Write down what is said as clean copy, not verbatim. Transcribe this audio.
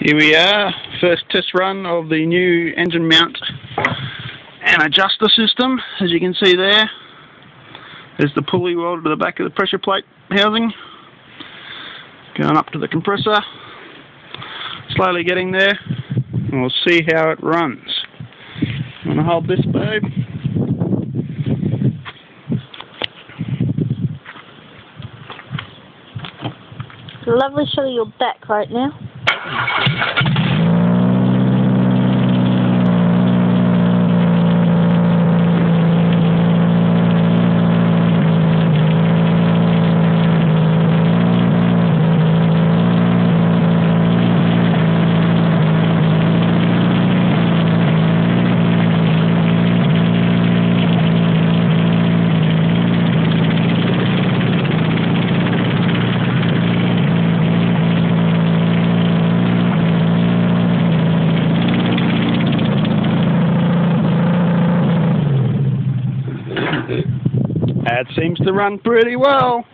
Here we are, first test run of the new engine mount and adjuster system. As you can see there, there's the pulley welded to the back of the pressure plate housing. Going up to the compressor, slowly getting there, and we'll see how it runs. I'm going to hold this, babe. Lovely shot of your back right now. That seems to run pretty well.